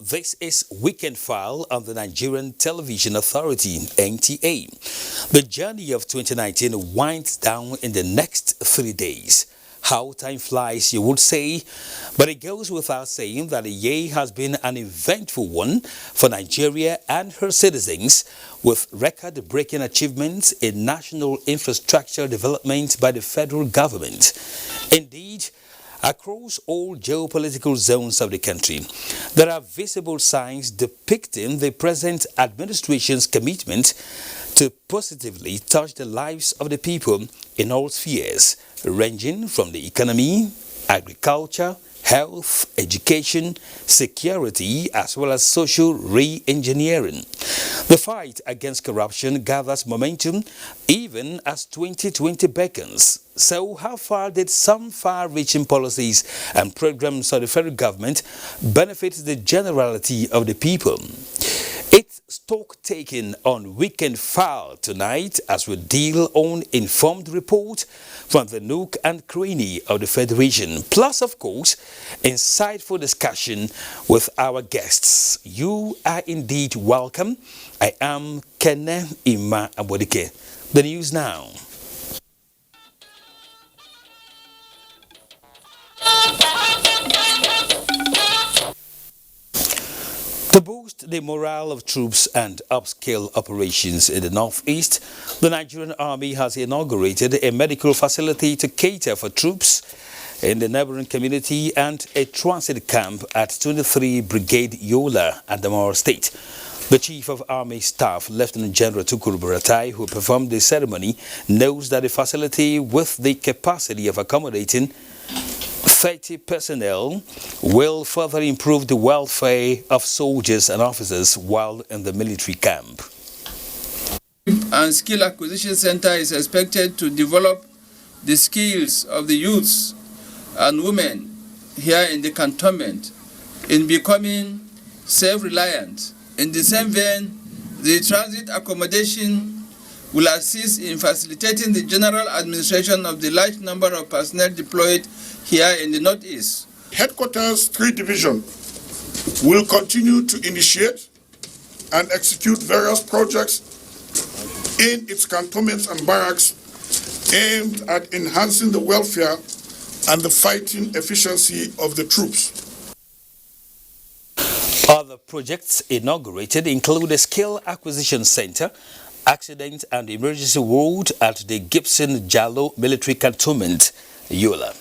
This is Weekend File on the Nigerian Television Authority, NTA. The journey of 2019 winds down in the next 3 days. How time flies, you would say, but it goes without saying that the year has been an eventful one for Nigeria and her citizens, with record-breaking achievements in national infrastructure development by the federal government. Indeed, across all geopolitical zones of the country, there are visible signs depicting the present administration's commitment to positively touch the lives of the people in all spheres, ranging from the economy, agriculture, health, education, security, as well as social re-engineering. The fight against corruption gathers momentum even as 2020 beckons. So how far did some far-reaching policies and programs of the federal government benefit the generality of the people? It's stock-taking on Weekend File tonight as we deal on informed report from the nook and cranny of the Federation. Plus, of course, insightful discussion with our guests. You are indeed welcome. I am Kene Ima Abodike. The news now. To boost the morale of troops and upscale operations in the Northeast, the Nigerian Army has inaugurated a medical facility to cater for troops in the neighboring community and a transit camp at 23 Brigade Yola, Adamawa State. The Chief of Army Staff, Lieutenant General Tukur Buratai, who performed the ceremony, knows that the facility, with the capacity of accommodating 30 personnel, will further improve the welfare of soldiers and officers while in the military camp. And Skill Acquisition Center is expected to develop the skills of the youths and women here in the cantonment in becoming self-reliant. In the same vein, the transit accommodation will assist in facilitating the general administration of the large number of personnel deployed here in the Northeast. Headquarters 3 Division will continue to initiate and execute various projects in its cantonments and barracks aimed at enhancing the welfare and the fighting efficiency of the troops. Other projects inaugurated include a Skill Acquisition Center, Accident and Emergency Ward at the Gibson Jallo Military Cantonment, Yola.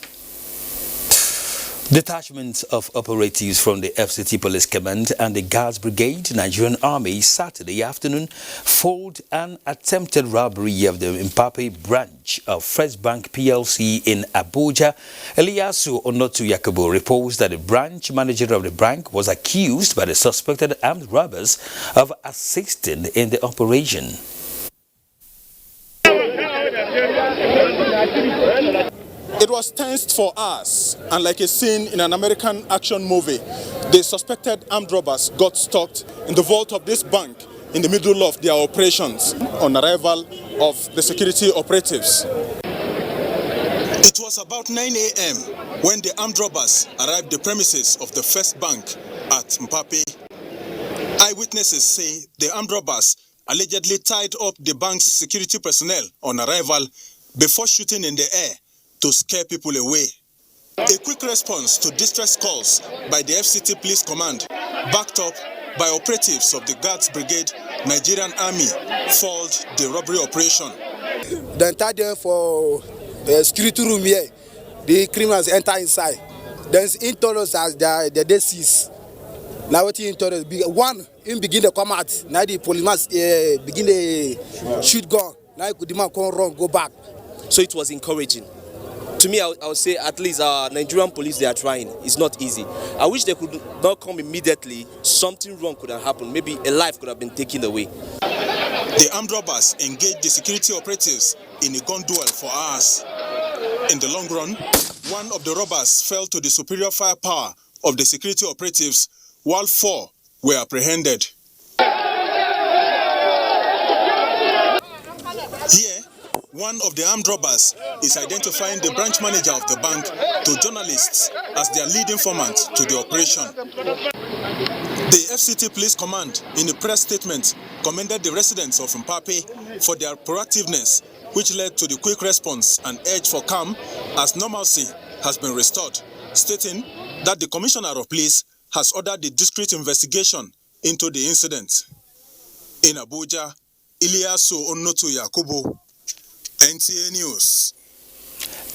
Detachments of operatives from the FCT Police Command and the Guards Brigade, Nigerian Army, Saturday afternoon foiled an attempted robbery of the Mpape branch of First Bank PLC in Abuja. Eliasu Onotu Yakubu reports that the branch manager of the bank was accused by the suspected armed robbers of assisting in the operation. It was tensed for hours, and like a scene in an American action movie, the suspected armed robbers got stuck in the vault of this bank in the middle of their operations on arrival of the security operatives. It was about 9 a.m. when the armed robbers arrived at the premises of the First Bank at Mpape. Eyewitnesses say the armed robbers allegedly tied up the bank's security personnel on arrival before shooting in the air to scare people away. A quick response to distress calls by the FCT Police Command, backed up by operatives of the Guards Brigade, Nigerian Army, foiled the robbery operation. They entered there for a security room here. The criminals enter inside. Then in told as they seize. Now what he told us, one in begin to come out. Now the police begin to shoot gun. Now the man come run, go back. So it was encouraging. To me, I would say at least our Nigerian police, they are trying. It's not easy. I wish they could not come immediately. Something wrong could have happened. Maybe a life could have been taken away. The armed robbers engaged the security operatives in a gun duel for hours. In the long run, one of the robbers fell to the superior firepower of the security operatives, while 4 were apprehended. Here, one of the armed robbers is identifying the branch manager of the bank to journalists as their lead informant to the operation. The FCT Police Command, in a press statement, commended the residents of Mpape for their proactiveness, which led to the quick response and urge for calm as normalcy has been restored, stating that the Commissioner of Police has ordered the discreet investigation into the incident. In Abuja, Ilyasu Onotu Yakubu, NTA News.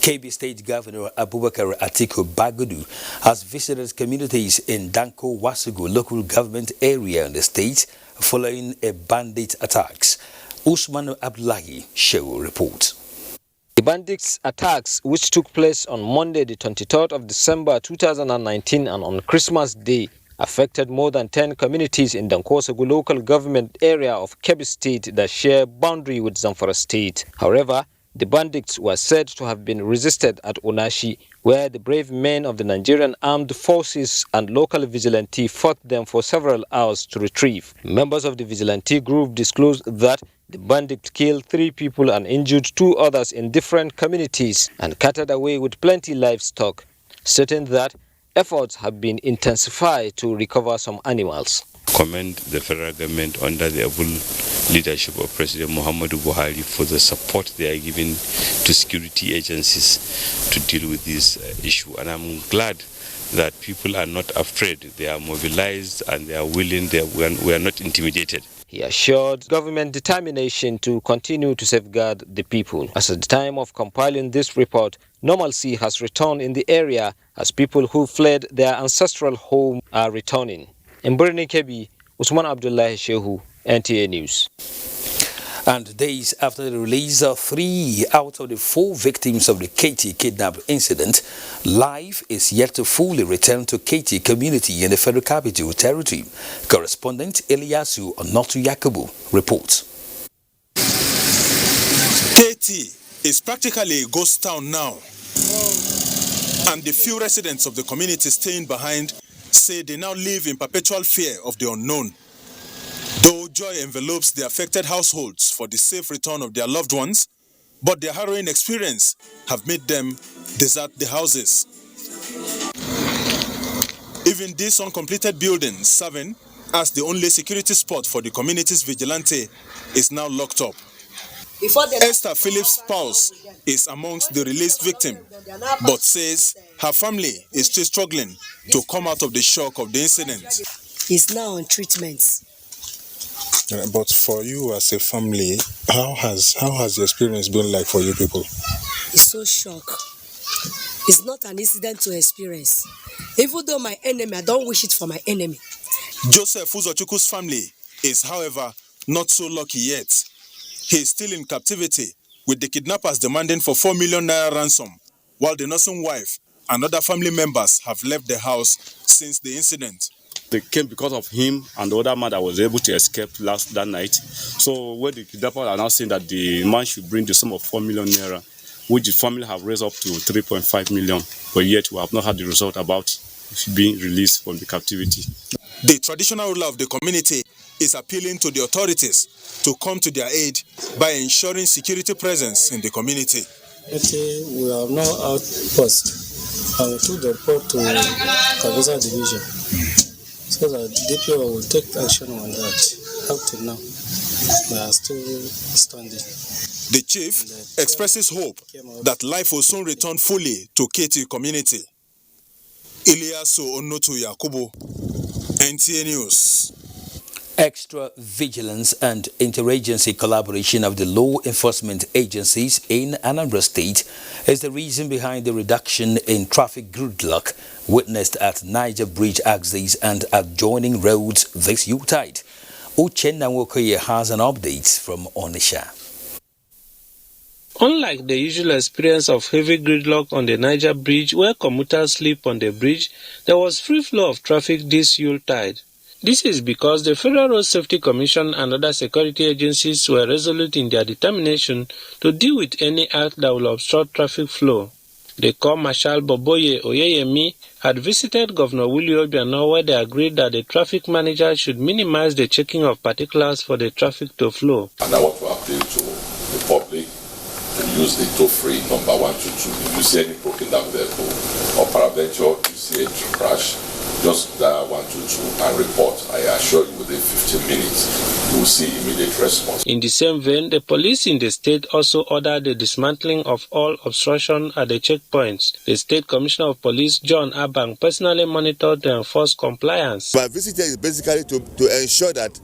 Kebbi State Governor Abubakar Atiku Bagudu has visited communities in Danko Wasugu local government area in the state following a bandit attacks. Usman Abdullahi show report. The bandits' attacks, which took place on Monday, the 23rd of December 2019 and on Christmas Day, affected more than 10 communities in Dankosogu local government area of Kebbi State that share boundary with Zamfara State. However, the bandits were said to have been resisted at Onashi, where the brave men of the Nigerian Armed Forces and local vigilante fought them for several hours to retrieve. Members of the vigilante group disclosed that the bandits killed 3 people and injured 2 others in different communities and carted away with plenty livestock, stating that efforts have been intensified to recover some animals. Commend the federal government under the able leadership of President Muhammadu Buhari for the support they are giving to security agencies to deal with this issue. And I'm glad that people are not afraid. They are mobilized and they are willing. We are not intimidated. He assured government determination to continue to safeguard the people. As at the time of compiling this report, normalcy has returned in the area as people who fled their ancestral home are returning. In Birni Kebbi, Usman Abdullahi Shehu, NTA News. And days after the release of 3 out of the 4 victims of the Katy kidnap incident, life is yet to fully return to Katy community in the Federal Capital Territory. Correspondent Ilyasu Onotu Yakubu reports. Katy is practically a ghost town now, and the few residents of the community staying behind say they now live in perpetual fear of the unknown. Though joy envelopes the affected households for the safe return of their loved ones, but their harrowing experience have made them desert the houses. Even this uncompleted building, serving as the only security spot for the community's vigilante, is now locked up. Esther Phillips' spouse is amongst the released victims, but says her family is still struggling to come out of the shock of the incident. He's now on treatment. But for you as a family, how has the experience been like for you people? It's so shock. It's not an incident to experience. Even though my enemy, I don't wish it for my enemy. Joseph Uzochukwu's family is, however, not so lucky yet. He is still in captivity, with the kidnappers demanding for 4 million naira ransom, while the nursing wife and other family members have left the house since the incident. They came because of him and the other man that was able to escape that night. So when the kidnappers are now saying that the man should bring the sum of 4 million naira, which the family have raised up to 3.5 million, but yet we have not had the result about being released from the captivity. The traditional ruler of the community is appealing to the authorities to come to their aid by ensuring security presence in the community. Okay, we have now outpost and we took the report to Kageza Division so that DPO will take action on that. Up to now, we are still standing. The chief expresses hope that life will soon return fully to Katy community. Ilyasu Onotu Yakubu, NTA News. Extra vigilance and interagency collaboration of the law enforcement agencies in Anambra State is the reason behind the reduction in traffic gridlock witnessed at Niger Bridge axis and adjoining roads this Yuletide. Uchenna Wokoye has an update from Onitsha. Unlike the usual experience of heavy gridlock on the Niger Bridge where commuters sleep on the bridge, there was free flow of traffic this Yuletide. This is because the Federal Road Safety Commission and other security agencies were resolute in their determination to deal with any act that will obstruct traffic flow. The Corps Marshal Boboye Oyeyemi had visited Governor Willie Obiano where they agreed that the traffic manager should minimize the checking of particulars for the traffic to flow. And I want to appeal to the public to use the toll-free number 122. If you see any broken down vehicle or peradventure you see a crash, just dial 122 and report. I assure you within 15 minutes you will see immediate response. In the same vein, the police in the state also ordered the dismantling of all obstruction at the checkpoints. The State Commissioner of Police, John Abang, personally monitored to enforce compliance. My visit here is basically to ensure that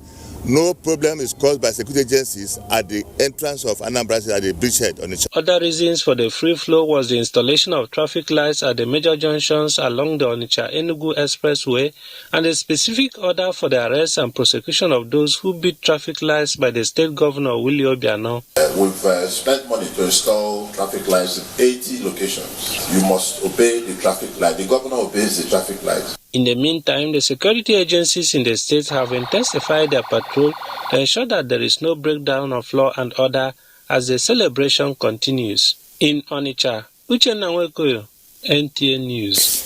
no problem is caused by security agencies at the entrance of Anambra State at the bridgehead. Other reasons for the free flow was the installation of traffic lights at the major junctions along the Onitsha-Enugu Expressway and a specific order for the arrest and prosecution of those who beat traffic lights by the State Governor, Willie Obiano. We've spent money to install traffic lights in 80 locations. You must obey the traffic light. The governor obeys the traffic lights. In the meantime, the security agencies in the state have intensified their patrol to ensure that there is no breakdown of law and order as the celebration continues. In Onitsha, Uchenna Nwekoyo, NTA News.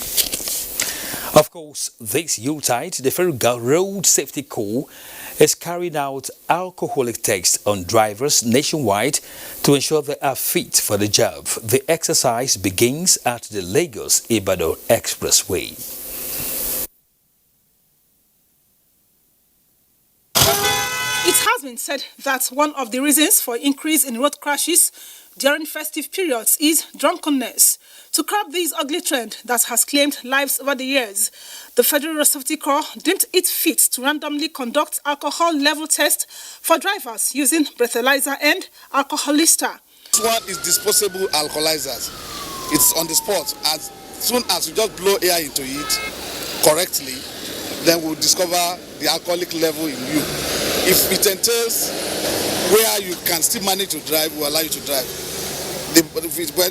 Of course, this Yuletide, the Federal Road Safety Corps is carrying out alcoholic tests on drivers nationwide to ensure they are fit for the job. The exercise begins at the Lagos-Ibadan Expressway. It has been said that one of the reasons for increase in road crashes during festive periods is drunkenness. To curb this ugly trend that has claimed lives over the years, the Federal Road Safety Corps deemed it fit to randomly conduct alcohol level tests for drivers using breathalyzer and alcoholista. This one is disposable alcoholizers. It's on the spot. As soon as you just blow air into it correctly, then we'll discover the alcoholic level in you. If it entails where you can still manage to drive, we'll allow you to drive.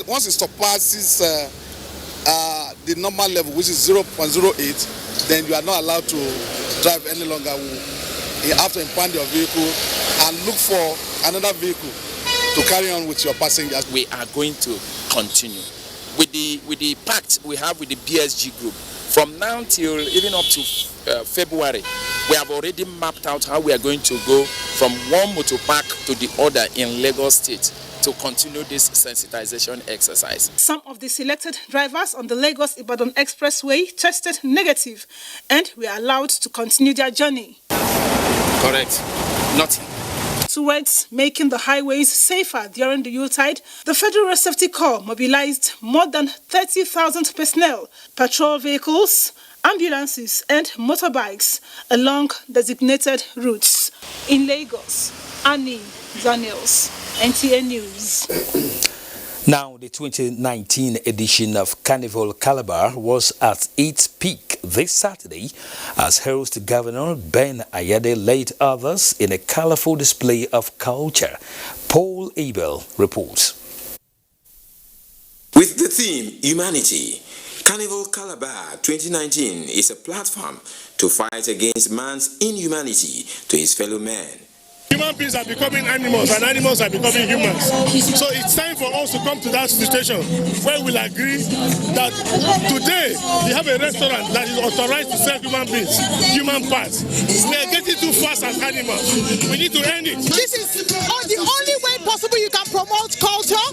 Once it surpasses the normal level, which is 0.08, then you are not allowed to drive any longer. You have to impound your vehicle and look for another vehicle to carry on with your passengers. We are going to continue with the pact we have with the BSG group. From now till even up to February, we have already mapped out how we are going to go from one motor park to the other in Lagos State to continue this sensitization exercise. Some of the selected drivers on the Lagos-Ibadan Expressway tested negative and were allowed to continue their journey. Correct. Nothing. Towards making the highways safer during the Yuletide, the Federal Road Safety Corps mobilized more than 30,000 personnel, patrol vehicles, ambulances and motorbikes along designated routes. In Lagos, Annie Daniels, NTA News. Now, the 2019 edition of Carnival Calabar was at its peak this Saturday as host Governor Ben Ayade led others in a colorful display of culture. Paul Abel reports. With the theme Humanity, Carnival Calabar 2019 is a platform to fight against man's inhumanity to his fellow man. Human beings are becoming animals and animals are becoming humans. So it's time for us to come to that situation where we'll agree that today we have a restaurant that is authorized to serve human beings, human parts. We are getting too fast as animals. We need to end it. This is the only way possible you can promote culture,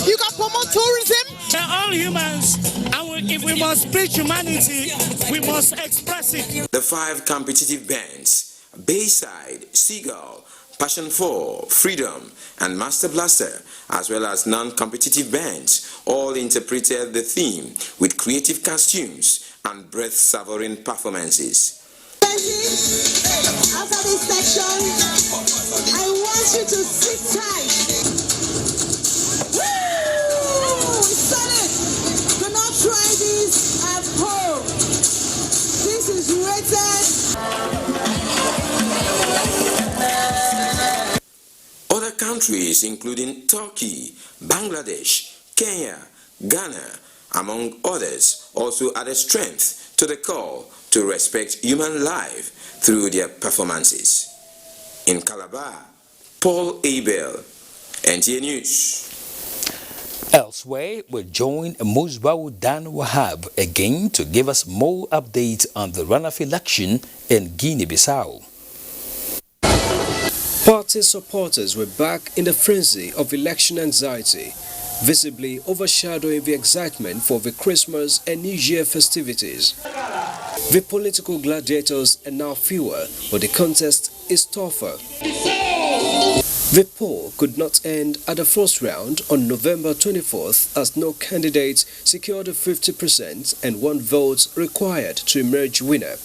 you can promote tourism. We are all humans, and if we must preach humanity, we must express it. The 5 competitive bands, Bayside, Seagull, Passion 4, Freedom, and Master Blaster, as well as non-competitive bands, all interpreted the theme with creative costumes and breath-savoring performances. After this section, I want you to sit tight. Woo! Solid! Do not try this at home. This is rated. Other countries, including Turkey, Bangladesh, Kenya, Ghana, among others, also added strength to the call to respect human life through their performances. In Calabar, Paul Abel, NTA News. Elsewhere, we'll join Musbau Dan Wahab again to give us more updates on the runoff election in Guinea-Bissau. Party supporters were back in the frenzy of election anxiety, visibly overshadowing the excitement for the Christmas and New Year festivities. The political gladiators are now fewer, but the contest is tougher. The poll could not end at the first round on November 24th as no candidate secured the 50% and 1 vote required to emerge winner.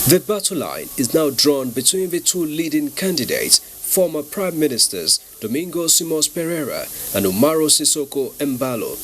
The battle line is now drawn between the 2 leading candidates, former Prime Ministers Domingo Simões Pereira and Umaru Sissoco Embalo.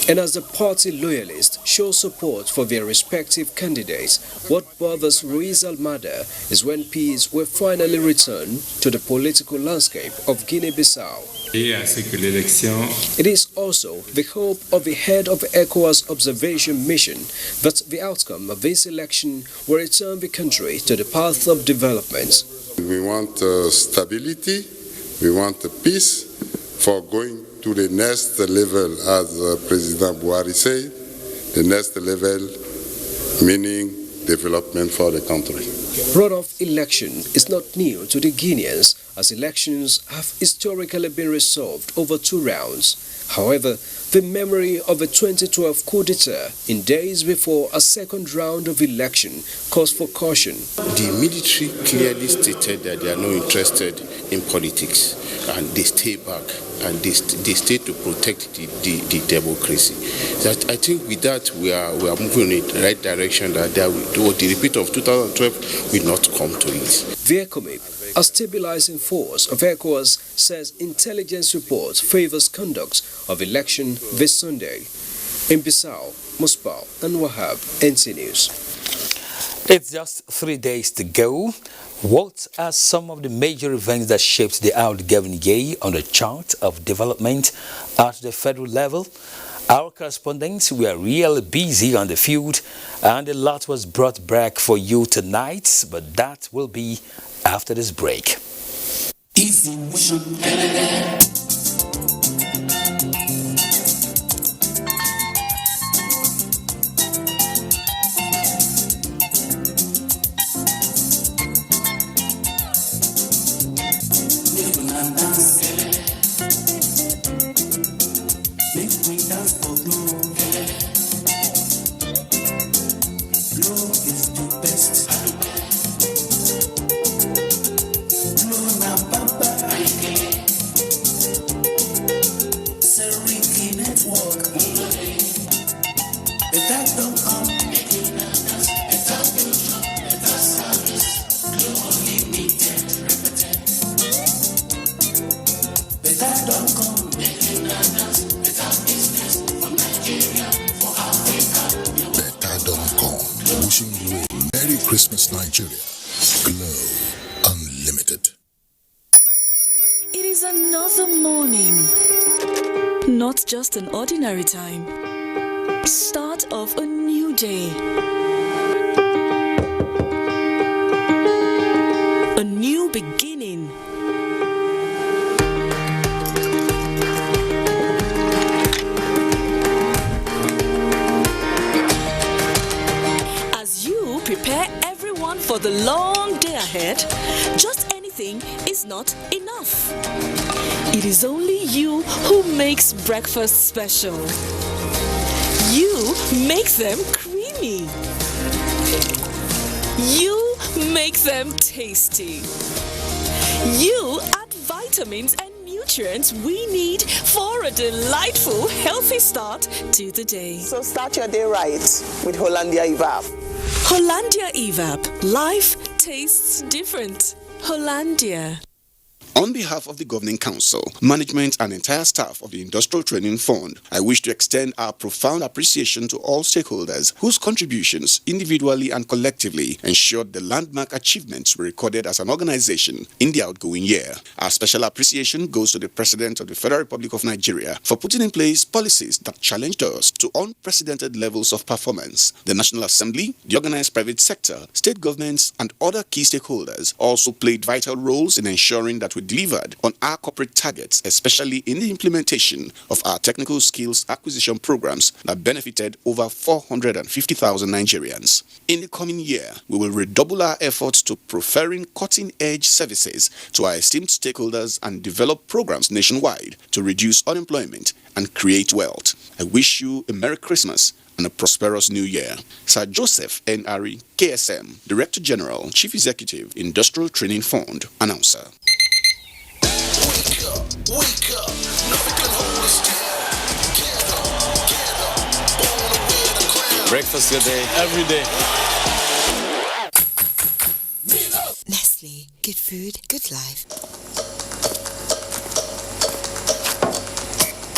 And as the party loyalists show support for their respective candidates, what bothers Ruiz Almada is when peace will finally return to the political landscape of Guinea-Bissau. It is also the hope of the head of the ECOWAS observation mission that the outcome of this election will return the country to the path of development. We want stability, we want peace for going to the next level, as President Buhari said, the next level meaning development for the country. Runoff election is not new to the Guineans, as elections have historically been resolved over 2 rounds. However, the memory of a 2012 coup d'etat in days before a second round of election caused for caution. The military clearly stated that they are not interested in politics and they stay back and they stay to protect the democracy. That I think with that we are moving in the right direction, that the repeat of 2012 will not come to it. The ECOMIP, a stabilizing force of ECOWAS, says intelligence reports favors conduct of election this Sunday. In Bissau, Musbau and Wahab, NC News. It's just 3 days to go. What are some of the major events that shaped the outgoing year on the chart of development at the federal level? Our correspondents were really busy on the field and a lot was brought back for you tonight, but that will be after this break. Easy motion. Wishing you a Merry Christmas, Nigeria. Glow Unlimited. It is another morning. Not just an ordinary time. Start of a new day. A new beginning. Prepare everyone for the long day ahead. Just anything is not enough. It is only you who makes breakfast special. You make them creamy. You make them tasty. You add vitamins and nutrients we need for a delightful, healthy start to the day. So start your day right with Hollandia Evap. Hollandia Evap. Life tastes different. Hollandia. On behalf of the Governing Council, management and entire staff of the Industrial Training Fund, I wish to extend our profound appreciation to all stakeholders whose contributions, individually and collectively, ensured the landmark achievements we recorded as an organization in the outgoing year. Our special appreciation goes to the President of the Federal Republic of Nigeria for putting in place policies that challenged us to unprecedented levels of performance. The National Assembly, the organized private sector, state governments, and other key stakeholders also played vital roles in ensuring that we delivered on our corporate targets, especially in the implementation of our technical skills acquisition programs that benefited over 450,000 Nigerians. In the coming year, we will redouble our efforts to proffering cutting-edge services to our esteemed stakeholders and develop programs nationwide to reduce unemployment and create wealth. I wish you a Merry Christmas and a prosperous new year. Sir Joseph N. Ari, KSM, Director General, Chief Executive, Industrial Training Fund, announcer. Wake up, nothing can hold us down. Get up, born to wear the crown. Breakfast your day, every day. Nestle, good food, good life.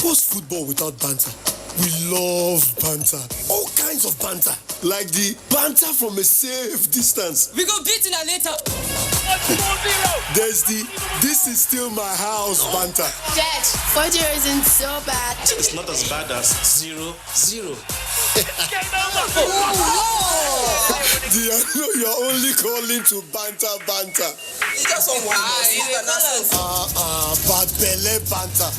What's football without banter? We love banter. All kinds of banter. Like the banter from a safe distance. We go beat in a later. There's the "this is still my house" banter. Dad, 4-0 isn't so bad. It's not as bad as 0-0. I know you're only calling to banter. It's just some bad belly banter.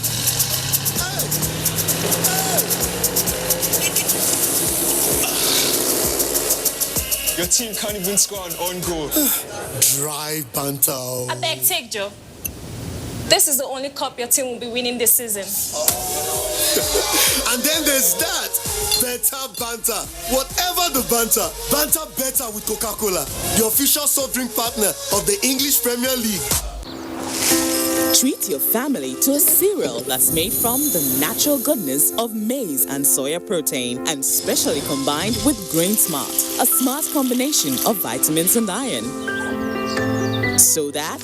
Your team can't even score an own goal. Dry banter. I beg, take Joe. This is the only cup your team will be winning this season. And then there's that. Better banter. Whatever the banter better with Coca-Cola, the official soft drink partner of the English Premier League. Treat your family to a cereal that's made from the natural goodness of maize and soya protein and specially combined with Grain Smart, a smart combination of vitamins and iron, so that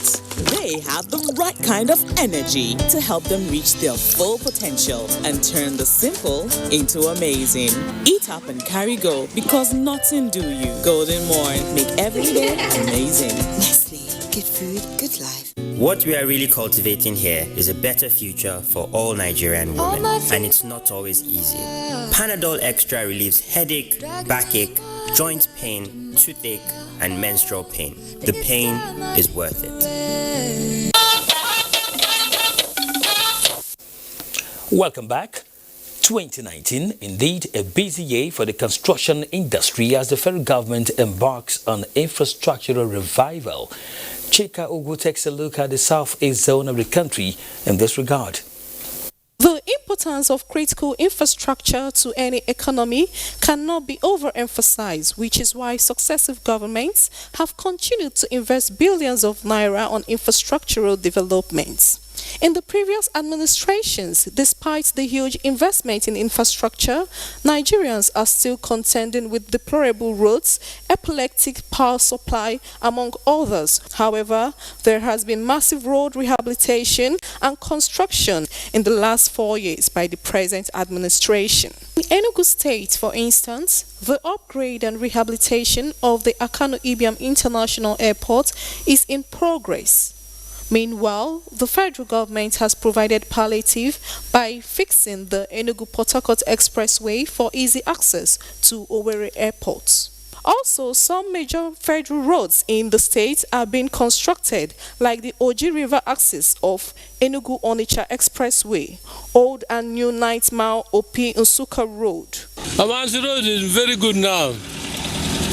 they have the right kind of energy to help them reach their full potential and turn the simple into amazing. Eat up and carry go, because nothing do you. Golden Morn, make every day amazing. Nestle, good food, good life. What we are really cultivating here is a better future for all Nigerian women, and it's not always easy. Panadol Extra relieves headache, backache, joint pain, toothache, and menstrual pain. The pain is worth it. Welcome back. 2019, indeed a busy year for the construction industry as the federal government embarks on infrastructural revival. Chika Ugu takes a look at the southeast zone of the country in this regard. The importance of critical infrastructure to any economy cannot be overemphasized, which is why successive governments have continued to invest billions of naira on infrastructural developments. In the previous administrations, despite the huge investment in infrastructure, Nigerians are still contending with deplorable roads, epileptic power supply, among others. However, there has been massive road rehabilitation and construction in the last 4 years by the present administration. In Enugu State, for instance, the upgrade and rehabilitation of the Akanu Ibiam International Airport is in progress. Meanwhile, the federal government has provided palliative by fixing the Enugu-Port Harcourt Expressway for easy access to Owerri Airport. Also, some major federal roads in the state are being constructed, like the Oji River axis of Enugu-Onitsha Expressway, Old and New Night Mile Opi Nsuka Road. Amansi Road is very good now.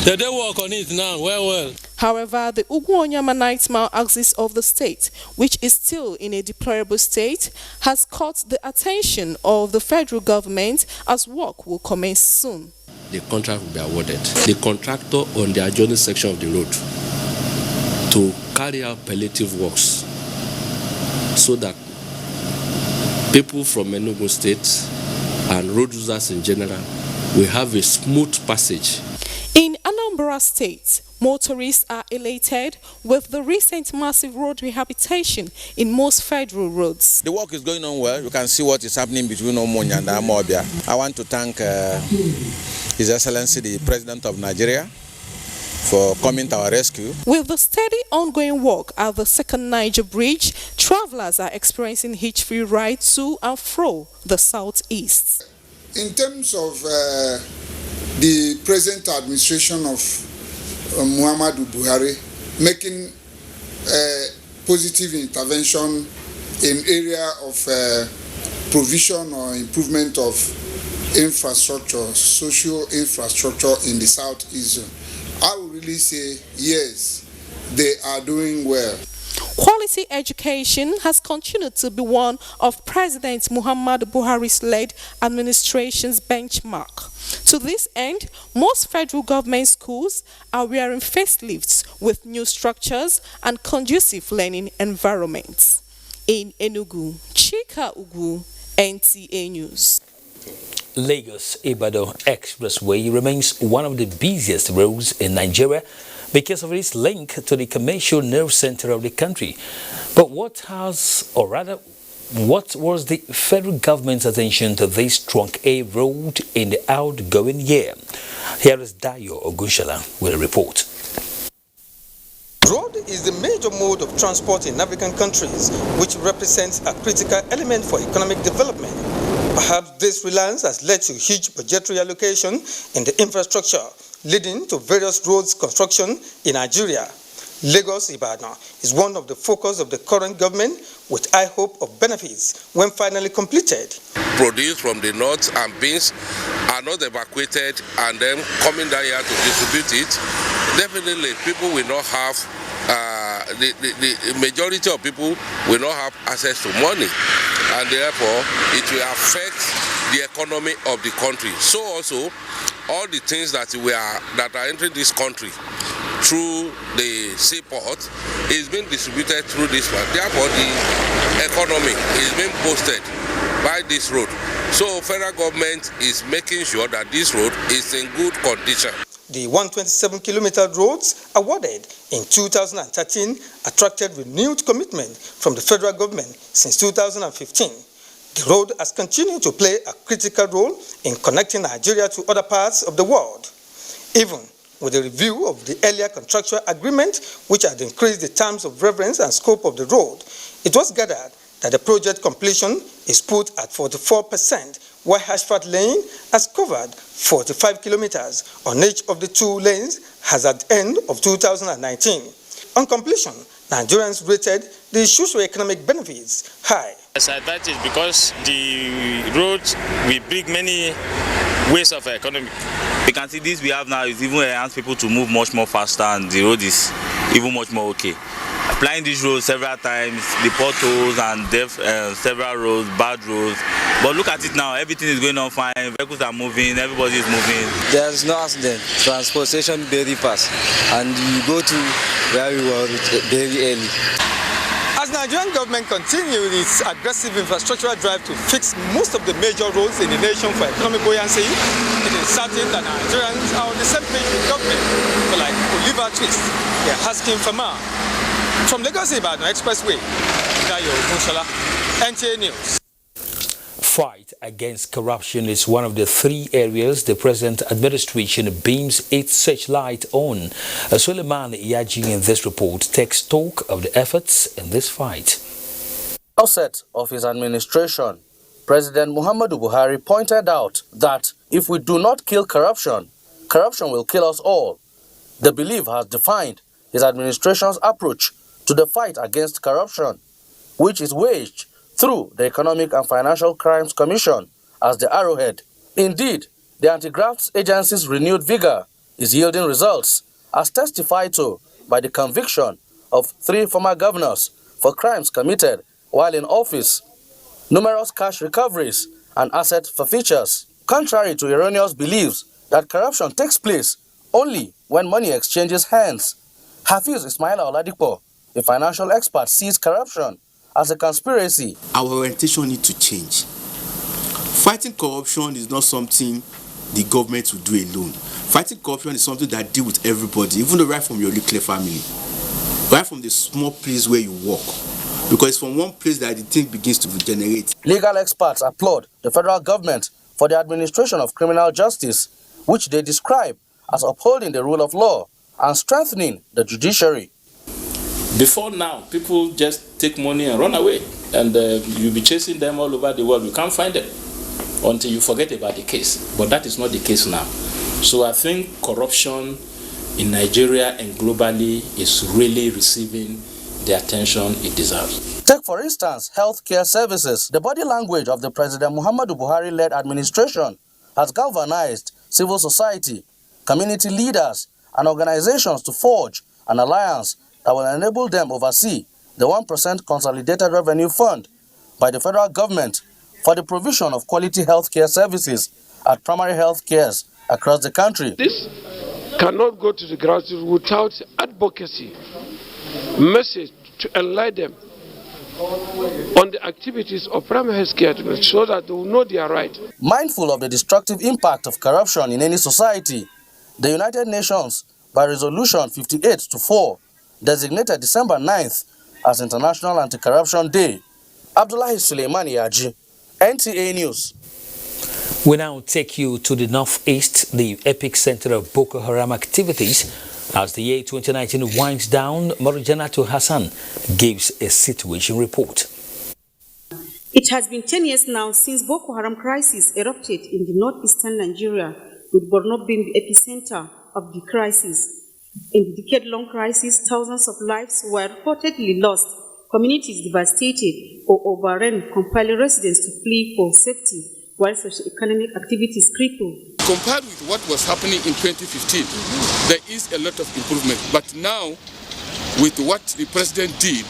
They work on it now, well. However, the Ugwu-Onyama Night Mile axis of the state, which is still in a deplorable state, has caught the attention of the federal government as work will commence soon. The contract will be awarded. The contractor on the adjoining section of the road to carry out palliative works so that people from Enugu State and road users in general will have a smooth passage. In Anambra State, motorists are elated with the recent massive road rehabilitation in most federal roads. The work is going on well. You can see what is happening between Omonia and Amobia. I want to thank His Excellency, the President of Nigeria, for coming to our rescue. With the steady ongoing work at the second Niger Bridge, travelers are experiencing hitch-free rides to and fro the southeast. In terms of the present administration of Muhammadu Buhari making positive intervention in area of provision or improvement of infrastructure, social infrastructure in the southeast zone, I would really say yes, they are doing well. Quality education has continued to be one of President Muhammadu Buhari's led administration's benchmark. To this end, most federal government schools are wearing facelifts with new structures and conducive learning environments. In Enugu, Chika Ugu, NTA News. Lagos-Ibadan Expressway remains one of the busiest roads in Nigeria because of its link to the commercial nerve center of the country. But what was the federal government's attention to this trunk A road in the outgoing year? Here is Dayo Ogunshala with a report. Road is the major mode of transport in African countries, which represents a critical element for economic development. Perhaps this reliance has led to huge budgetary allocation in the infrastructure, leading to various roads construction in Nigeria. Lagos-Ibadan is one of the focus of the current government, with high hope of benefits when finally completed. Produced from the north and beans are not evacuated and then coming down here to distribute it. Definitely people will not have, the majority of people will not have access to money, and therefore it will affect the economy of the country. So also all the things that are entering this country through the seaport is being distributed through this one. Therefore the economy is being boosted by this road. So federal government is making sure that this road is in good condition. The 127-kilometer roads awarded in 2013 attracted renewed commitment from the federal government since 2015. The road has continued to play a critical role in connecting Nigeria to other parts of the world. Even with the review of the earlier contractual agreement, which had increased the terms of reference and scope of the road, it was gathered that the project completion is put at 44%, while Asphalt Lane has covered 45 kilometers on each of the two lanes as at the end of 2019. On completion, Nigerians rated the socio-economic benefits high. It's advantage because the road will bring many ways of economy. You can see this we have now is even enhance people to move much more faster, and the road is even much more okay. Applying this road several times, the potholes and several roads, bad roads. But look at it now, everything is going on fine, vehicles are moving, everybody is moving. There's no accident, transportation very fast, and you go to where we were very early. As Nigerian government continues its aggressive infrastructural drive to fix most of the major roads in the nation for economic buoyancy, it is certain that Nigerians are on the same page with government. But like Oliver Twist, they are asking for more. From Lagos-Ibadan Expressway, Dayo Ogunshala, NTA News. Fight against corruption is one of the three areas the present administration beams its searchlight on. Suleiman Yaji in this report takes stock of the efforts in this fight. Outset of his administration, President Muhammadu Buhari pointed out that if we do not kill corruption, corruption will kill us all. The belief has defined his administration's approach to the fight against corruption, which is waged through the Economic and Financial Crimes Commission as the arrowhead. Indeed, the anti-graft agency's renewed vigor is yielding results, as testified to by the conviction of 3 former governors for crimes committed while in office, numerous cash recoveries and asset forfeitures. Contrary to erroneous beliefs that corruption takes place only when money exchanges hands, Hafiz Ismail Oladipo, a financial expert, sees corruption as a conspiracy. Our orientation needs to change. Fighting corruption is not something the government will do alone. Fighting corruption is something that deals with everybody, even right from your nuclear family, right from the small place where you work. Because it's from one place that the thing begins to generate. Legal experts applaud the federal government for the administration of criminal justice, which they describe as upholding the rule of law and strengthening the judiciary. Before now, people just take money and run away, and you'll be chasing them all over the world. You can't find them until you forget about the case. But that is not the case now. So I think corruption in Nigeria and globally is really receiving the attention it deserves. Take, for instance, healthcare services. The body language of the President Muhammadu Buhari-led administration has galvanized civil society, community leaders, and organizations to forge an alliance that will enable them oversee the 1% Consolidated Revenue Fund by the federal government for the provision of quality healthcare services at primary health cares across the country. This cannot go to the grassroots without advocacy, message to enlighten them on the activities of primary health care so that they will know their right. Mindful of the destructive impact of corruption in any society, the United Nations, by Resolution 58-4, designated December 9th as International Anti-Corruption Day. Abdullahi Suleimani Yaji, NTA News. We now take you to the northeast, the epicenter of Boko Haram activities. As the year 2019 winds down, Marijanatu Hassan gives a situation report. It has been 10 years now since Boko Haram crisis erupted in the northeastern Nigeria, with Borno being the epicenter of the crisis. In the decade-long crisis, thousands of lives were reportedly lost, communities devastated or overrun, compelling residents to flee for safety, while socio-economic activities crippled. Compared with what was happening in 2015, there is a lot of improvement. But now, with what the president did,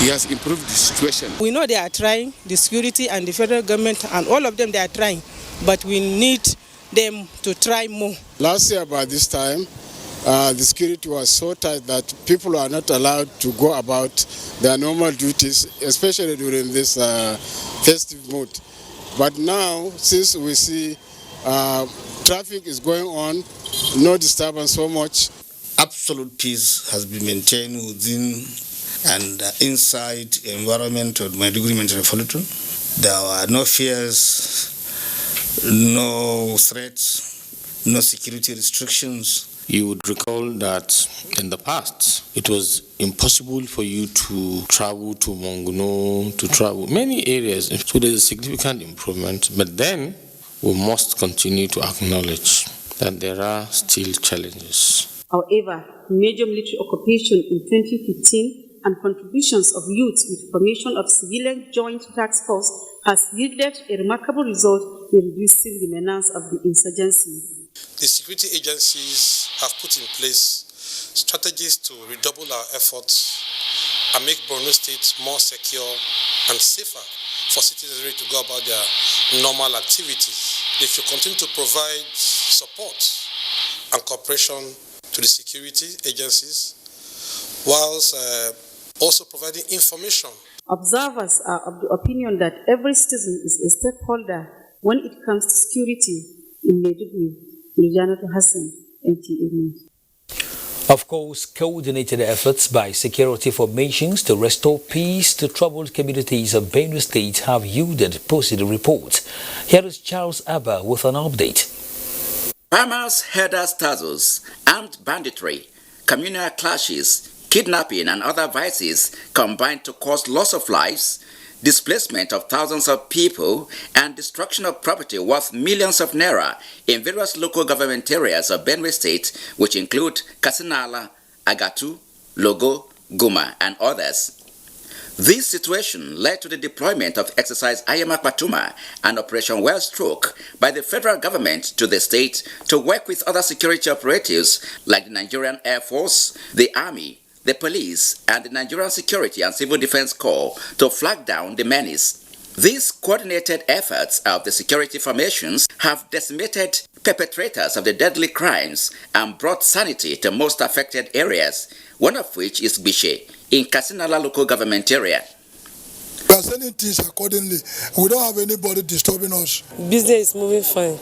he has improved the situation. We know they are trying, the security and the federal government and all of them, they are trying. But we need them to try more. Last year by this time, the security was so tight that people are not allowed to go about their normal duties, especially during this festive mood. But now, since we see traffic is going on, no disturbance so much. Absolute peace has been maintained within and inside the environment of Maiduguri Metropolitan. There were no fears, no threats, no security restrictions. You would recall that in the past, it was impossible for you to travel to Monguno, to travel many areas. So there's a significant improvement, but then we must continue to acknowledge that there are still challenges. However, major military occupation in 2015 and contributions of youth with formation of civilian joint task force has yielded a remarkable result in reducing the menace of the insurgency. The security agencies have put in place strategies to redouble our efforts and make Borno State more secure and safer for citizenry to go about their normal activities. They should continue to provide support and cooperation to the security agencies, whilst also providing information. Observers are of the opinion that every citizen is a stakeholder when it comes to security in Maiduguri. Marijanatu Hassan, NTA News. Of course, coordinated efforts by security formations to restore peace to troubled communities of Benue State have yielded positive reports. Here is Charles Abba with an update. Farmers, herders, tussles, armed banditry, communal clashes, kidnapping and other vices combined to cause loss of lives, displacement of thousands of people, and destruction of property worth millions of naira in various local government areas of Benue State, which include Kasinala, Agatu, Logo, Guma, and others. This situation led to the deployment of Exercise Ayamak Batuma and Operation Wellstroke by the federal government to the state to work with other security operatives like the Nigerian Air Force, the Army, the police, and the Nigerian Security and Civil Defense Corps to flag down the menace. These coordinated efforts of the security formations have decimated perpetrators of the deadly crimes and brought sanity to most affected areas, one of which is Bishe, in Kasinala local government area. We are sending things accordingly. We don't have anybody disturbing us. Business is moving fine.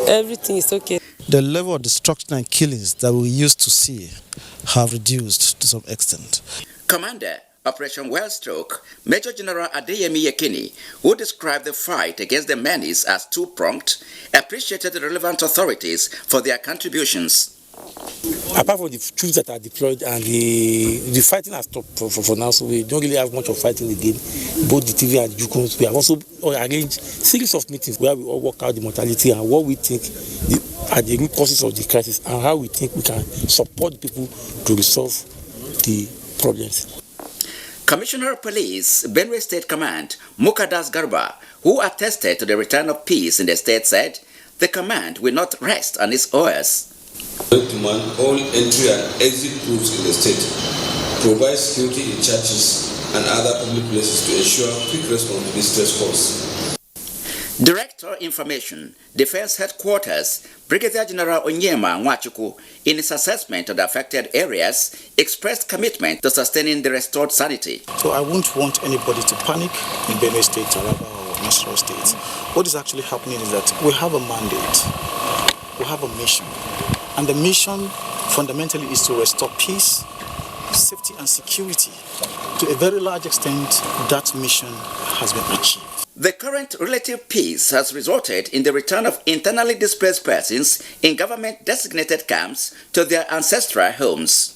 Everything is okay. The level of destruction and killings that we used to see have reduced to some extent. Commander, Operation Wellstroke, Major General Adeyemi Yekini, who described the fight against the menace as two-pronged, appreciated the relevant authorities for their contributions. Apart from the troops that are deployed and the fighting has stopped for now, so we don't really have much of fighting again. Both the TV and the Jukuns, we have also arranged series of meetings where we all work out the mortality and what we think are the root causes of the crisis and how we think we can support people to resolve the problems. Commissioner of Police, Benue State Command, Mukadas Garba, who attested to the return of peace in the state, said the command will not rest on its oars. Demand all entry and exit routes in the state, provide security in churches, and other public places to ensure quick response to visitors' calls. Director Information, Defense Headquarters, Brigadier General Onyema Nwachuku, in his assessment of the affected areas, expressed commitment to sustaining the restored sanity. So I won't want anybody to panic in Benue State, Taraba, or Nasarawa State. What is actually happening is that we have a mandate, we have a mission, and the mission fundamentally is to restore peace, safety, and security. To a very large extent, that mission has been achieved. The current relative peace has resulted in the return of internally displaced persons in government-designated camps to their ancestral homes.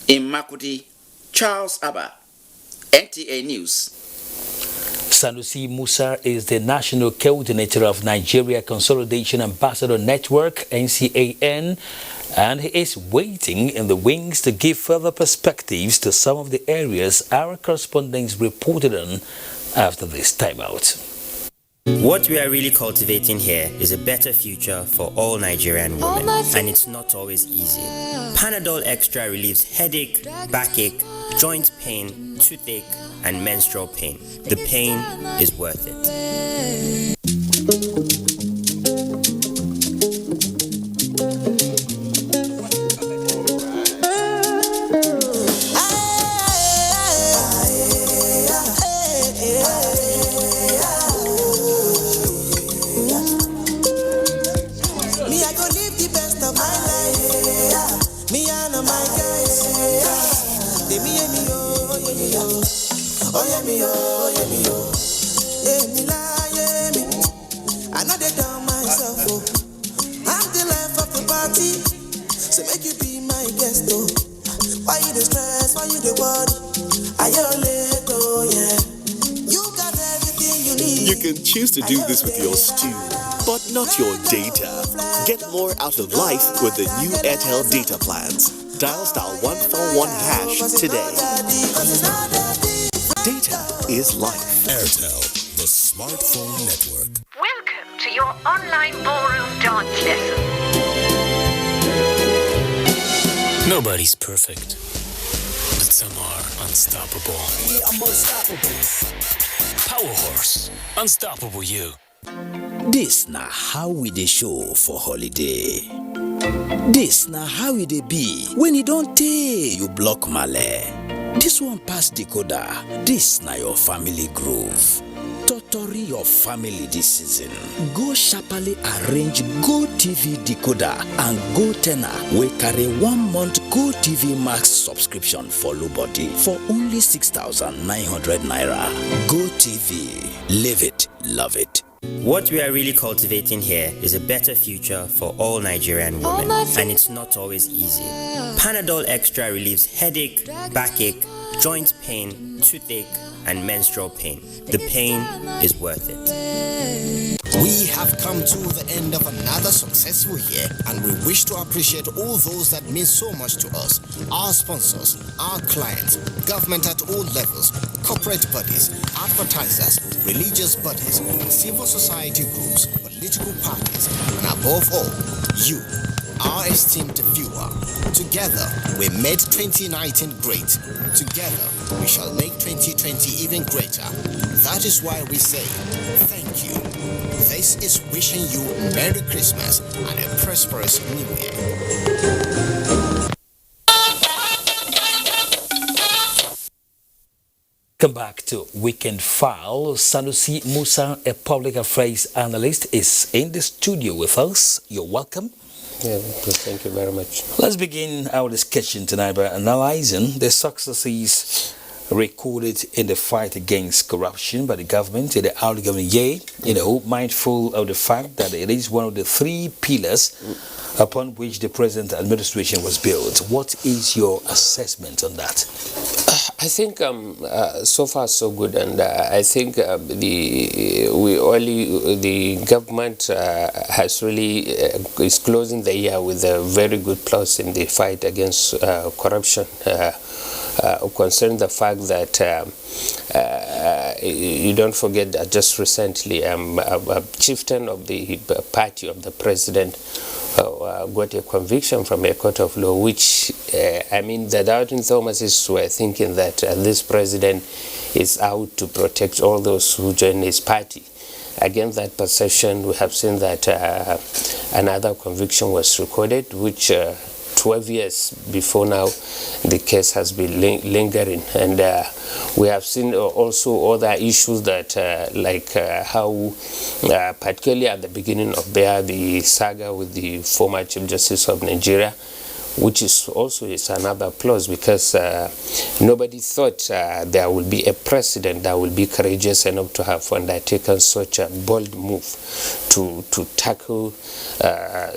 In Makurdi, Charles Abba, NTA News. Sanusi Musa is the National Coordinator of Nigeria Consolidation Ambassador Network, NCAN, and he is waiting in the wings to give further perspectives to some of the areas our correspondents reported on after this timeout. What we are really cultivating here is a better future for all Nigerian women, and it's not always easy. Panadol Extra relieves headache, backache, joint pain, toothache, and menstrual pain. The pain is worth it. You can choose to do this with your stew, but not your data. Get more out of life with the new Airtel data plans. Dial *141# today. Data is life. Airtel, the smartphone network. Welcome to your online ballroom dance lesson. Nobody's perfect, but some are unstoppable. I'm unstoppable. Power Horse, unstoppable you. This na how we dey show for holiday. This na how it dey be when you don't tey you block male. This one pass decoder. This na your family groove. Totori your family this season. Go sharply arrange Go TV decoder and Go Tenor wey carry 1 month Go TV Max subscription for low body for only 6,900 naira. Go TV. Live it, love it. What we are really cultivating here is a better future for all Nigerian women, and it's not always easy. Panadol Extra relieves headache, backache, joint pain, toothache, and menstrual pain. The pain is worth it. We have come to the end of another successful year, and we wish to appreciate all those that mean so much to us. Our sponsors, our clients, government at all levels, corporate bodies, advertisers, religious bodies, civil society groups, political parties, and above all, you, our esteemed viewer. Together, we made 2019 great. Together, we shall make 2020 even greater. That is why we say, thank you. This is wishing you Merry Christmas and a prosperous New Year. Come back to Weekend File. Sanusi Musa, a public affairs analyst, is in the studio with us. You're welcome. Yeah, thank you very much. Let's begin our discussion tonight by analyzing the successes recorded in the fight against corruption by the government in the outgoing year, mindful of the fact that it is one of the 3 pillars upon which the present administration was built. What is your assessment on that? I think so far so good, and I think the government has really is closing the year with a very good plus in the fight against corruption. Concerning the fact that you don't forget that just recently a chieftain of the party of the president got a conviction from a court of law, which, I mean, the Doubting Thomases were thinking that this president is out to protect all those who join his party. Against that perception, we have seen that another conviction was recorded, which 12 years before now, the case has been lingering. And we have seen also other issues that, how, particularly at the beginning of the saga with the former Chief Justice of Nigeria, which is also another plus, because nobody thought there will be a president that will be courageous enough to have undertaken such a bold move to tackle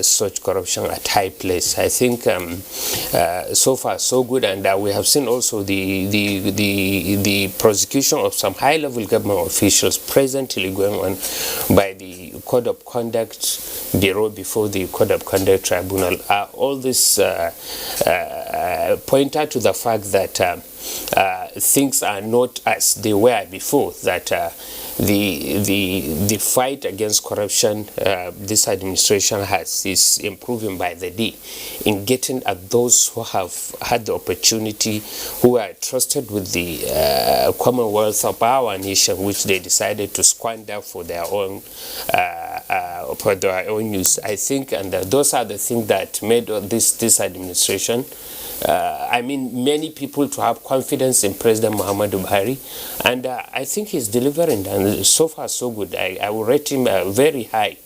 such corruption at high place. I think so far so good, and we have seen also the prosecution of some high-level government officials presently going on by the Code of Conduct Bureau before the Code of Conduct Tribunal. All this point out to the fact that things are not as they were before, that the fight against corruption this administration is improving by the day in getting at those who have had the opportunity, who are trusted with the commonwealth of our nation, which they decided to squander for their own use. I think, and those are the things that made this administration, I mean, many people to have confidence in President Muhammadu Buhari, and I think he's delivering, and so far so good. I will rate him a very high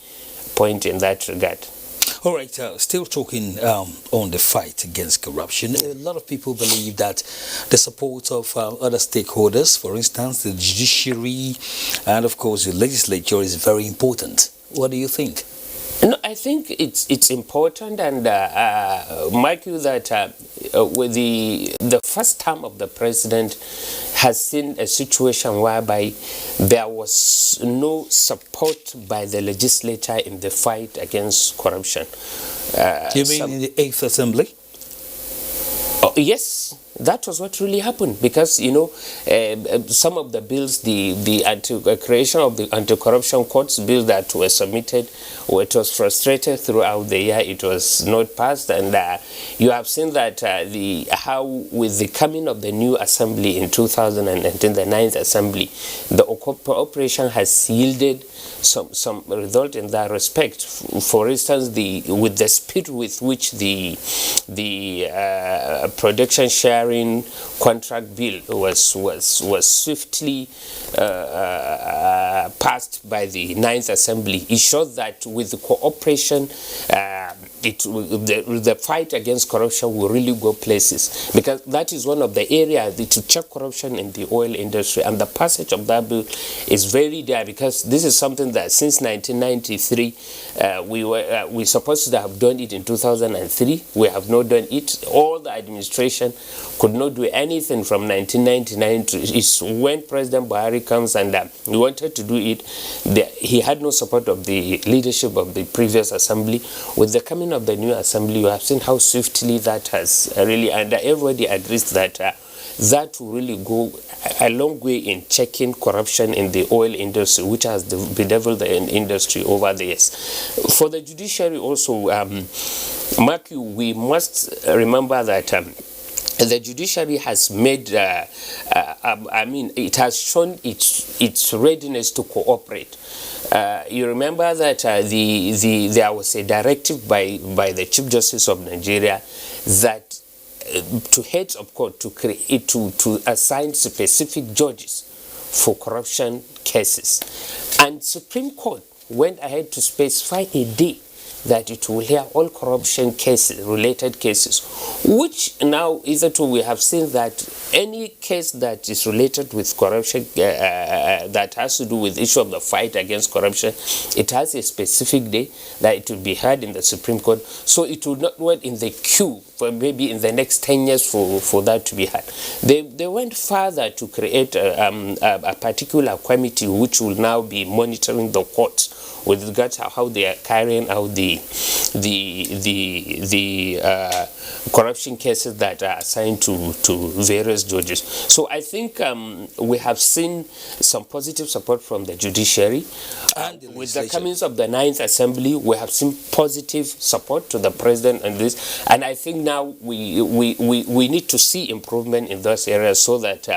point in that regard. All right, still talking on the fight against corruption, a lot of people believe that the support of other stakeholders, for instance, the judiciary and, of course, the legislature is very important. What do you think? No, I think it's important, and mark you that with the first term of the president has seen a situation whereby there was no support by the legislature in the fight against corruption. You mean in the 8th Assembly? Oh, yes. That was what really happened, because, you know, some of the bills, the creation of the anti-corruption courts bill that were submitted, it was frustrated throughout the year. It was not passed, and you have seen that how with the coming of the new assembly in 2019, the 9th Assembly, the cooperation has yielded some result in that respect. For instance, with the speed with which the production sharing contract bill was swiftly passed by the 9th Assembly, it shows that with the cooperation, the fight against corruption will really go places, because that is one of the areas to check corruption in the oil industry, and the passage of that bill is very there, because this is something that since 1993 we supposed to have done it in 2003. We have not done it. All the administration could not do anything from 1999 to when President Buhari comes, and he wanted to do it. He had no support of the leadership of the previous assembly. With the coming of the new assembly, you have seen how swiftly that has really, and everybody agrees that that will really go a long way in checking corruption in the oil industry, which has bedeviled the industry over the years. For the judiciary also, mark you, we must remember that the judiciary has made, I mean, it has shown its readiness to cooperate. You remember that there was a directive by the Chief Justice of Nigeria that to heads of court to assign specific judges for corruption cases, and Supreme Court went ahead to specify a day that it will hear all corruption cases, related cases, which now hitherto we have seen that any case that is related with corruption, that has to do with the issue of the fight against corruption, it has a specific day that it will be heard in the Supreme Court. So it will not wait in the queue for maybe in the next 10 years for that to be heard. They went further to create a particular committee which will now be monitoring the courts with regards to how they are carrying out the corruption corruption cases that are assigned to various judges. So I think we have seen some positive support from the judiciary. With the comings of the 9th Assembly, we have seen positive support to the president and this. And I think now we need to see improvement in those areas so that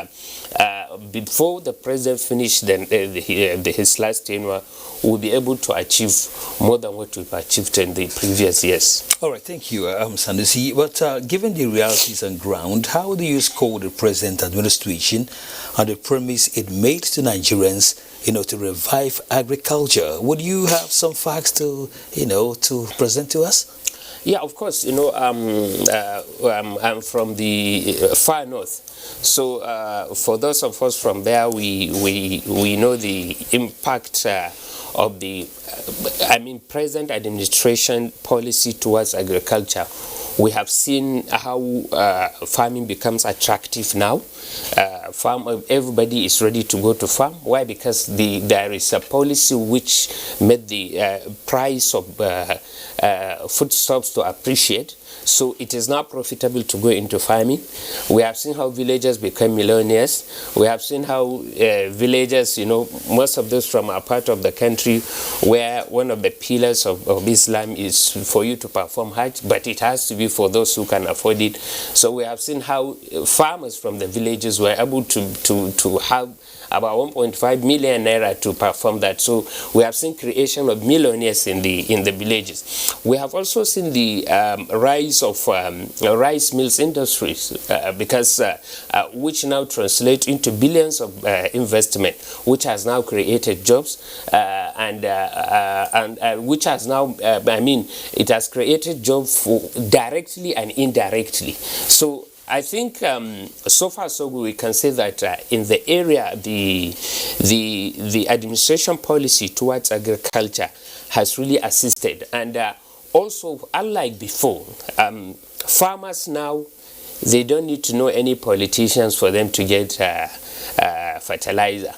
before the president finished his last tenure, we'll be able to achieve more than what we've achieved in the previous years. All right, thank you, Sanusi. But given the realities on ground, how do you score the present administration and the promise it made to Nigerians, to revive agriculture? Would you have some facts to present to us? Yeah, of course. I'm from the far north, so for those of us from there, we know the impact of the present administration policy towards agriculture. We have seen how farming becomes attractive now. Everybody is ready to go to farm. Why? Because there is a policy which made the price of foodstuffs to appreciate. So it is now profitable to go into farming. We have seen how villagers become millionaires. We have seen how villagers, most of those from our part of the country where one of the pillars of Islam is for you to perform Hajj, but it has to be for those who can afford it. So we have seen how farmers from the villages were able to have about 1.5 million naira to perform that. So we have seen creation of millionaires in the villages. We have also seen the rise of rice mills industries because which now translate into billions of investment, which has now created jobs and which has now it has created jobs directly and indirectly. So I think so far so good, we can say that in the area the administration policy towards agriculture has really assisted, and also unlike before, farmers now, they don't need to know any politicians for them to get fertilizer.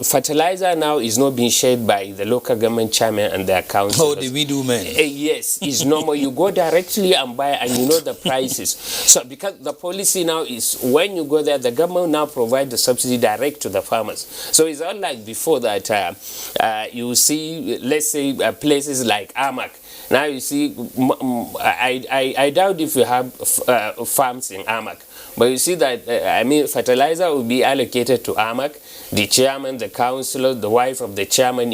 Fertilizer now is not being shared by the local government chairman and their council. Oh, the middleman. Yes, it's normal. You go directly and buy, and you know the prices. So because the policy now is when you go there, the government now provides the subsidy direct to the farmers. So it's not like before that you see, let's say, places like Amak. Now you see, I doubt if you have farms in Amak. But you see that, fertilizer will be allocated to Amak, the chairman, the councillor, the wife of the chairman,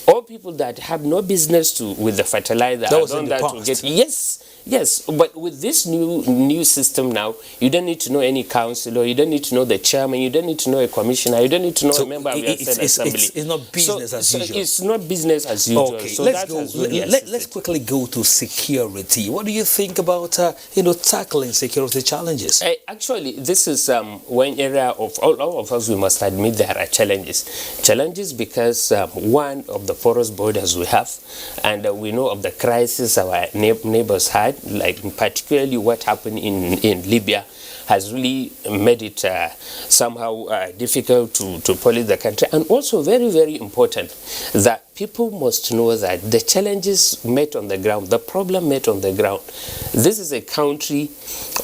all people that have no business with the fertilizer. That was in the past. Yes, but with this new system now, you don't need to know any councillor, you don't need to know the chairman, you don't need to know a commissioner, you don't need to know a member of your assembly. It's not business as usual. It's not business as usual. Okay, so let's quickly go to security. What do you think about tackling security challenges? Actually, this is one area of all of us, we must admit there are challenges. Challenges because one of the porous borders we have, and we know of the crisis our neighbors had, like particularly what happened in Libya, has really made it somehow difficult to police the country. And also very, very important that people must know that the challenges met on the ground, the problem met on the ground. This is a country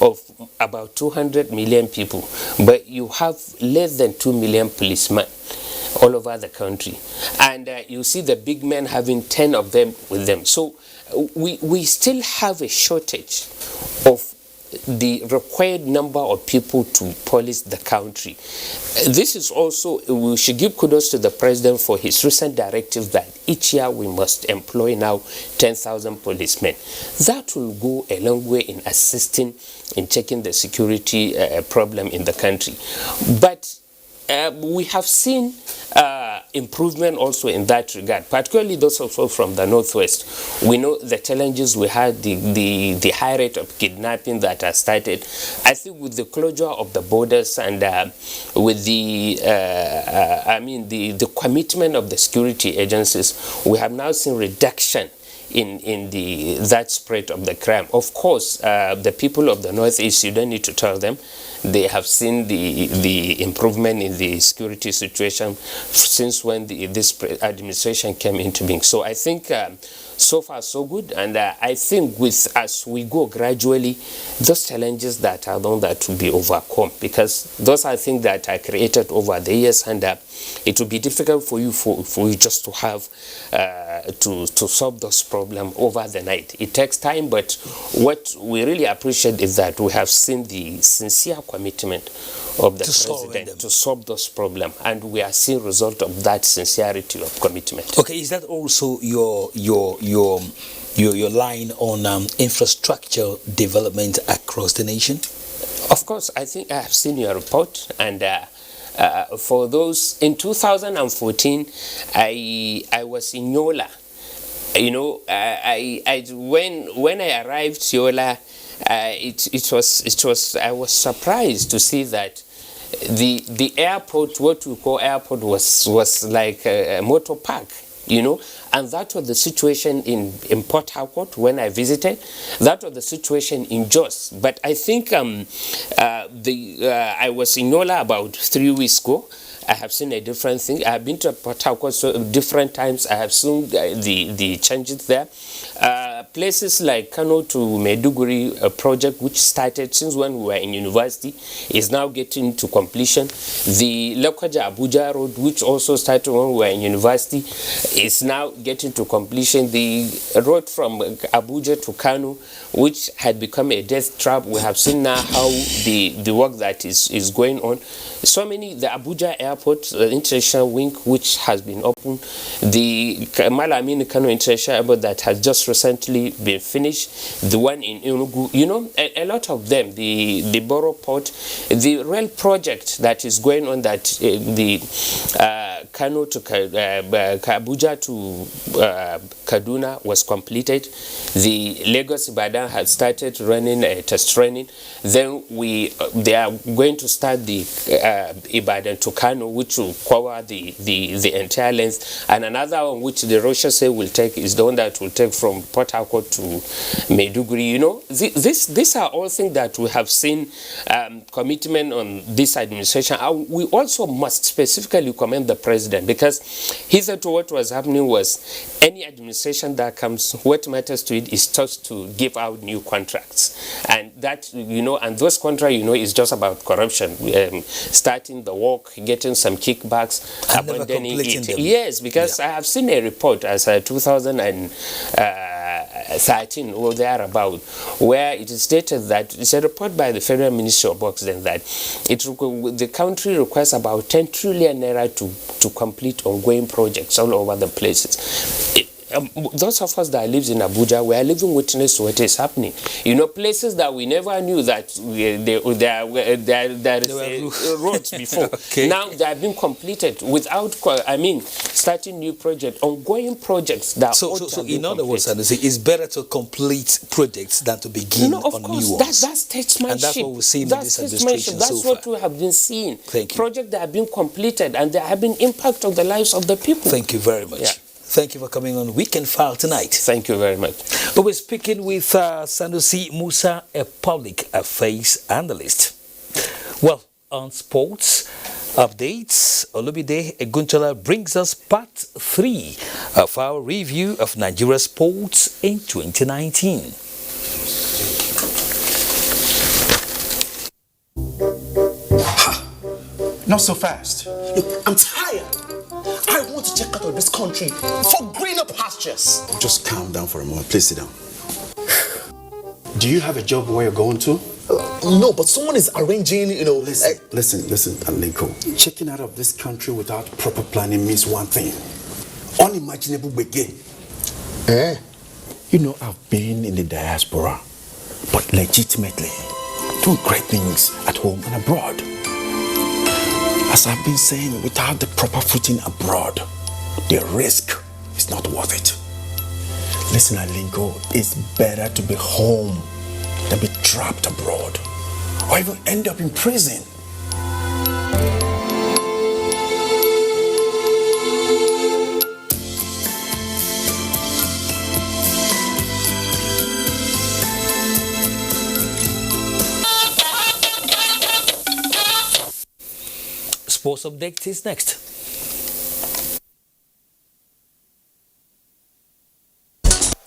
of about 200 million people, but you have less than 2 million policemen all over the country. And you see the big men having 10 of them with them. So we still have a shortage of the required number of people to police the country. This is also, we should give kudos to the president for his recent directive that each year we must employ now 10,000 policemen. That will go a long way in assisting in checking the security problem in the country. But we have seen improvement also in that regard, particularly those of us from the Northwest. We know the challenges we had, the high rate of kidnapping that has started. I think with the closure of the borders and with the commitment of the security agencies, we have now seen reduction in that spread of the crime. Of course, the people of the Northeast, you don't need to tell them, they have seen the improvement in the security situation since when this administration came into being. So I think so far so good, and I think as we go gradually, those challenges that are done that will be overcome, because those are things that are created over the years, and it will be difficult for you just to have to solve those problems over the night. It takes time, but what we really appreciate is that we have seen the sincere commitment of the president to solve those problems, and we are seeing result of that sincerity of commitment. Okay, is that also your line on infrastructure development across the nation? Of course, I think I have seen your report, and for those in 2014, I was in Yola. You know, when I arrived Yola, it was I was surprised to see that the airport, what we call airport, was like a motor park, you know, and that was the situation in Port Harcourt when I visited. That was the situation in Jos. But I think I was in Yola about 3 weeks ago. I have seen a different thing. I have been to Port Harcourt different times. I have seen the changes there. Places like Kano to Maiduguri, a project which started since when we were in university, is now getting to completion. The Lokoja Abuja road, which also started when we were in university, is now getting to completion. The road from Abuja to Kano, which had become a death trap, we have seen now how the work that is going on. So many, the Abuja Airport, the international wing, which has been opened, the Malamini Kano International Airport that has just recently been finished, the one in Enugu, you know, a lot of them, the Borough Port, the rail project that is going on, that the Kano to Abuja to Kaduna was completed. The Lagos Ibadan has started running a test training. Then they are going to start the Ibadan to Kano, which will cover the entire length, and another one which the Russia say will take is the one that will take from Port Harcourt to Maiduguri. You know, these are all things that we have seen commitment on this administration. We also must specifically commend the president, because hitherto what was happening was any administration that comes, what matters to it is just to give out new contracts, and that, you know, and those contracts, you know, is just about corruption, starting the work, getting some kickbacks, abandoning it. Yes, because I have seen a report as 2013 or thereabout, where it is stated that it's a report by the Federal Ministry of Works then that the country requires about 10 trillion naira to complete ongoing projects all over the places. Those of us that live in Abuja, we are living witness to what is happening. You know, places that we never knew that there is roads before. Okay. Now they have been completed without, starting new projects, ongoing projects. That so in other words, it's better to complete projects than to begin on new ones. That's statesmanship. And that's what we've seen in this administration That's what we have been seeing. Thank you. Projects that have been completed and there have been impact on the lives of the people. Thank you very much. Yeah. Thank you for coming on Weekend File tonight. Thank you very much. We're speaking with Sanusi Musa, a public affairs analyst. Well, on sports updates, Olumide Eguntola brings us part 3 of our review of Nigeria sports in 2019. Not so fast. Look, I'm tired. I want to check out of this country for greener pastures. Just calm down for a moment. Please sit down. Do you have a job where you're going to? No, but someone is arranging, you know... Listen, Alinko. Checking out of this country without proper planning means one thing. Unimaginable begin. You know, I've been in the diaspora, but legitimately doing great things at home and abroad. As I've been saying, without the proper footing abroad, the risk is not worth it. Listen, Alinko, it's better to be home than be trapped abroad, or even end up in prison. Sports update is next.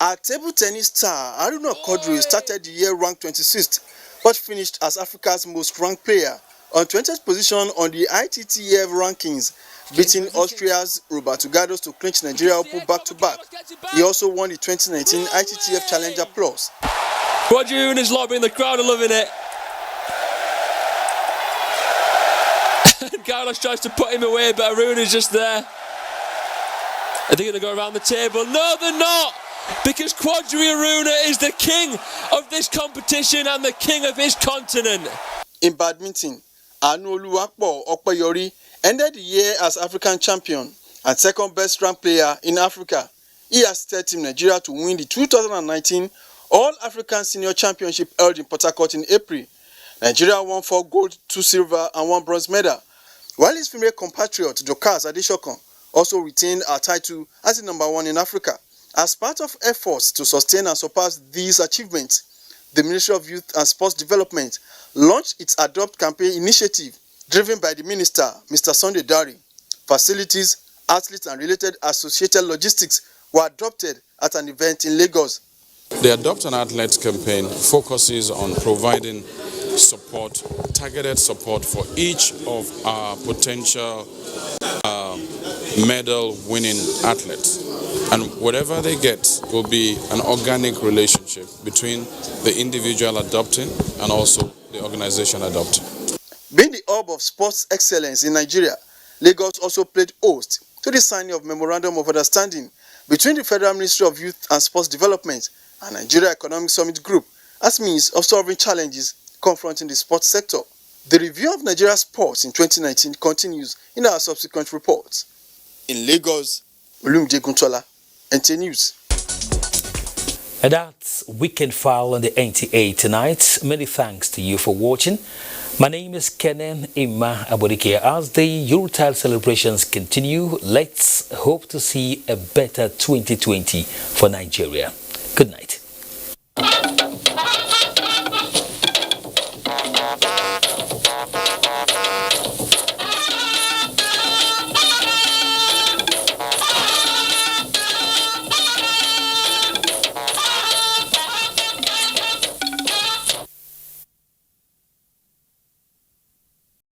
Our table tennis star Haruna Quadri started the year ranked 26th, but finished as Africa's most ranked player on 20th position on the ITTF rankings, beating Austria's Roberto Garros to clinch Nigeria Open back-to-back. He also won the 2019 ITTF Challenger Plus. Quadri is lobbying, the crowd are loving it. Carlos tries to put him away, but Arun is just there. Are they going to go around the table? No, they're not! Because Quadri Aruna is the king of this competition and the king of his continent. In badminton, Anu Oluwapo Okpeyori ended the year as African champion and second best ranked player in Africa. He assisted Team Nigeria to win the 2019 All-African Senior Championship held in Port Harcourt in April. Nigeria won 4 gold, 2 silver and 1 bronze medal, while his female compatriot Dorcas Adesokan also retained her title as the #1 in Africa. As part of efforts to sustain and surpass these achievements, the Ministry of Youth and Sports Development launched its Adopt campaign initiative, driven by the Minister, Mr. Sunday Dari. Facilities, athletes and related associated logistics were adopted at an event in Lagos. The Adopt an Athlete campaign focuses on providing support, targeted support for each of our potential medal-winning athletes. And whatever they get will be an organic relationship between the individual adopting and also the organization adopting. Being the hub of sports excellence in Nigeria, Lagos also played host to the signing of Memorandum of Understanding between the Federal Ministry of Youth and Sports Development and Nigeria Economic Summit Group as means of solving challenges confronting the sports sector. The review of Nigeria sports in 2019 continues in our subsequent reports. In Lagos, Olumide Guntola, NTA News. And that's Weekend File on the NTA tonight. Many thanks to you for watching. My name is Kenan Ima Abodike. As the Eurotile celebrations continue, let's hope to see a better 2020 for Nigeria. Good night.